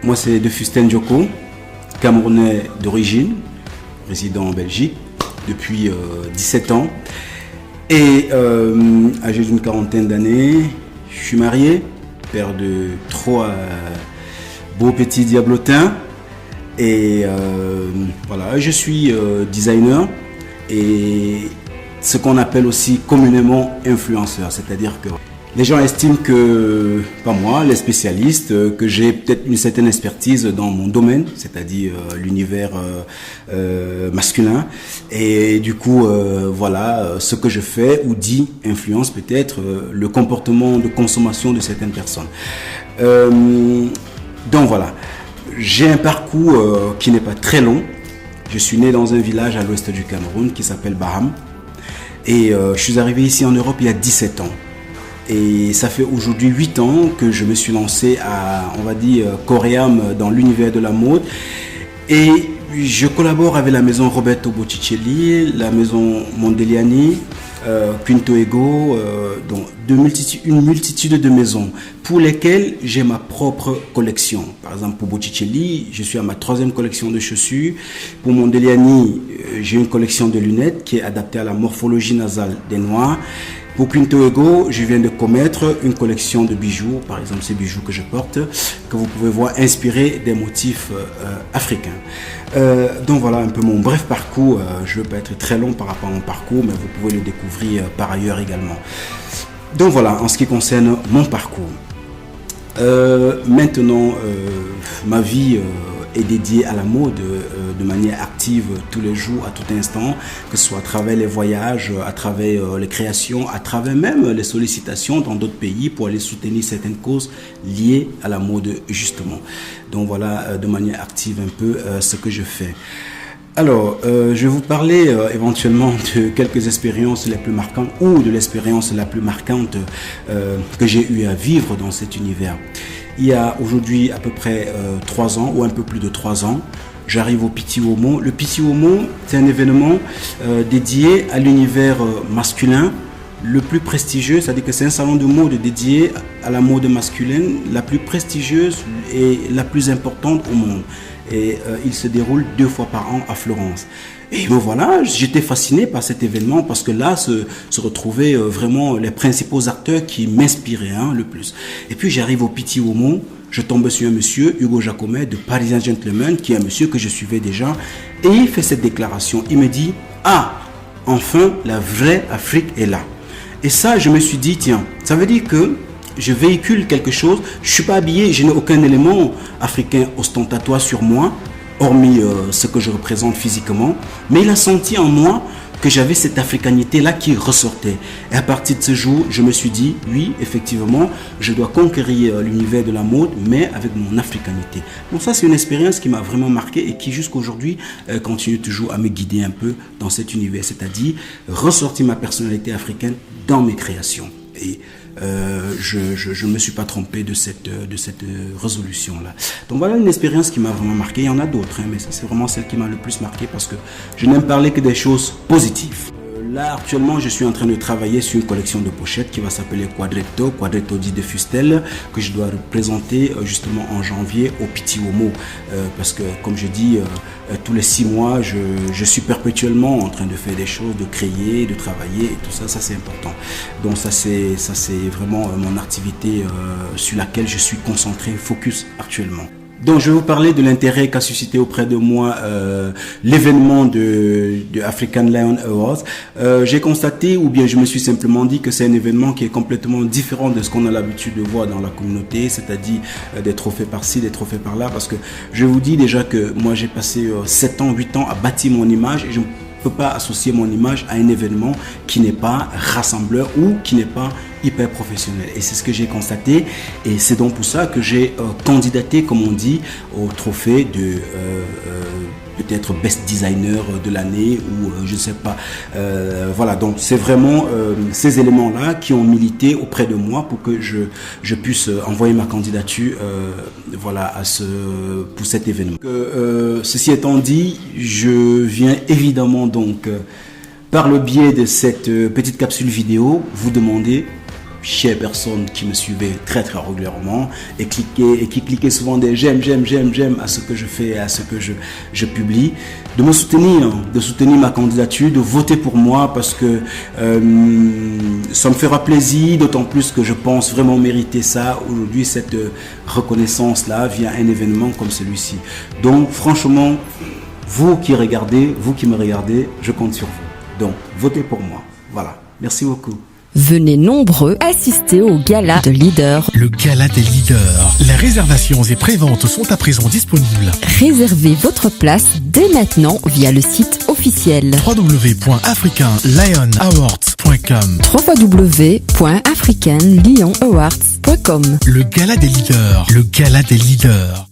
Moi, c'est Defustel Njoko, Camerounais d'origine, résident en Belgique depuis 17 ans. Et âgé d'une quarantaine d'années, je suis marié, père de 3 beaux petits diablotins. Et voilà, je suis designer et ce qu'on appelle aussi communément influenceur, c'est-à-dire que les gens estiment que, pas moi, les spécialistes, que j'ai peut-être une certaine expertise dans mon domaine, c'est-à-dire l'univers masculin. Et du coup, voilà, ce que je fais ou dis influence peut-être le comportement de consommation de certaines personnes. Donc voilà, j'ai un parcours qui n'est pas très long. Je suis né dans un village à l'ouest du Cameroun qui s'appelle Baham. Et je suis arrivé ici en Europe il y a 17 ans. Et ça fait aujourd'hui 8 ans que je me suis lancé à, on va dire, corps et âme dans l'univers de la mode. Et je collabore avec la maison Roberto Botticelli, la maison Mondeliani, Quinto Ego, donc une multitude de maisons pour lesquelles j'ai ma propre collection. Par exemple, pour Botticelli, je suis à ma 3e collection de chaussures. Pour Mondeliani, j'ai une collection de lunettes qui est adaptée à la morphologie nasale des Noirs. Pour Quinto Ego, je viens de commettre une collection de bijoux, par exemple ces bijoux que je porte, que vous pouvez voir inspirés des motifs africains. Donc voilà un peu mon bref parcours. Je ne veux pas être très long par rapport à mon parcours, mais vous pouvez le découvrir par ailleurs également. Donc voilà, en ce qui concerne mon parcours. Maintenant, ma vie est dédiée à la mode de manière active tous les jours, à tout instant, que ce soit à travers les voyages, à travers les créations, à travers même les sollicitations dans d'autres pays pour aller soutenir certaines causes liées à la mode justement. Donc voilà de manière active un peu ce que je fais. Alors, je vais vous parler éventuellement de quelques expériences les plus marquantes ou de l'expérience la plus marquante que j'ai eu à vivre dans cet univers. Il y a aujourd'hui à peu près 3 ans ou un peu plus de 3 ans, j'arrive au Pitti Uomo. Le Pitti Uomo, c'est un événement dédié à l'univers masculin le plus prestigieux, c'est-à-dire que c'est un salon de mode dédié à la mode masculine, la plus prestigieuse et la plus importante au monde. Et il se déroule 2 fois par an à Florence. Et bon voilà, j'étais fasciné par cet événement parce que là se retrouvaient vraiment les principaux acteurs qui m'inspiraient le plus. Et puis j'arrive au Pitti Uomo, je tombe sur un monsieur, Hugo Jacomet, de Parisian Gentleman, qui est un monsieur que je suivais déjà, et il fait cette déclaration. Il me dit, ah, enfin la vraie Afrique est là. Et ça, je me suis dit, tiens, ça veut dire que je véhicule quelque chose, je ne suis pas habillé, je n'ai aucun élément africain ostentatoire sur moi, hormis ce que je représente physiquement, mais il a senti en moi que j'avais cette africanité-là qui ressortait. Et à partir de ce jour, je me suis dit, oui, effectivement, je dois conquérir l'univers de la mode, mais avec mon africanité. Donc ça, c'est une expérience qui m'a vraiment marqué et qui, jusqu'à aujourd'hui, continue toujours à me guider un peu dans cet univers, c'est-à-dire ressortir ma personnalité africaine dans mes créations. Et je ne me suis pas trompé de cette résolution-là. Donc voilà une expérience qui m'a vraiment marqué. Il y en a d'autres, mais c'est vraiment celle qui m'a le plus marqué parce que je n'aime parler que des choses positives. Là, actuellement, je suis en train de travailler sur une collection de pochettes qui va s'appeler Quadretto di Defustel, que je dois présenter justement en janvier au Pitti Uomo. Parce que, comme je dis, tous les 6 mois, je suis perpétuellement en train de faire des choses, de créer, de travailler, et tout ça, ça c'est important. Donc ça c'est vraiment mon activité sur laquelle je suis concentré, focus actuellement. Donc je vais vous parler de l'intérêt qu'a suscité auprès de moi l'événement de African Lion Awards. J'ai constaté, ou bien je me suis simplement dit que c'est un événement qui est complètement différent de ce qu'on a l'habitude de voir dans la communauté, c'est-à-dire des trophées par-ci, des trophées par-là, parce que je vous dis déjà que moi j'ai passé 7 ans, 8 ans à bâtir mon image et je ne peux pas associer mon image à un événement qui n'est pas rassembleur ou qui n'est pas hyper professionnel. Et c'est ce que j'ai constaté et c'est donc pour ça que j'ai candidaté, comme on dit, au trophée de peut-être best designer de l'année ou je ne sais pas. Voilà, donc c'est vraiment ces éléments-là qui ont milité auprès de moi pour que je puisse envoyer ma candidature voilà, pour cet événement. Ceci étant dit, je viens évidemment donc par le biais de cette petite capsule vidéo vous demander chères personnes qui me suivaient très très régulièrement et qui cliquaient souvent des j'aime à ce que je fais, à ce que je publie, de soutenir ma candidature, de voter pour moi parce que ça me fera plaisir, d'autant plus que je pense vraiment mériter ça aujourd'hui, cette reconnaissance-là via un événement comme celui-ci. Donc franchement, vous qui me regardez, je compte sur vous. Donc votez pour moi. Voilà, merci beaucoup. Venez nombreux assister au Gala de Leader. Le Gala des Leaders. Les réservations et préventes sont à présent disponibles. Réservez votre place dès maintenant via le site officiel www.africanlionawards.com www.africanlionawards.com. Le Gala des Leaders. Le Gala des Leaders.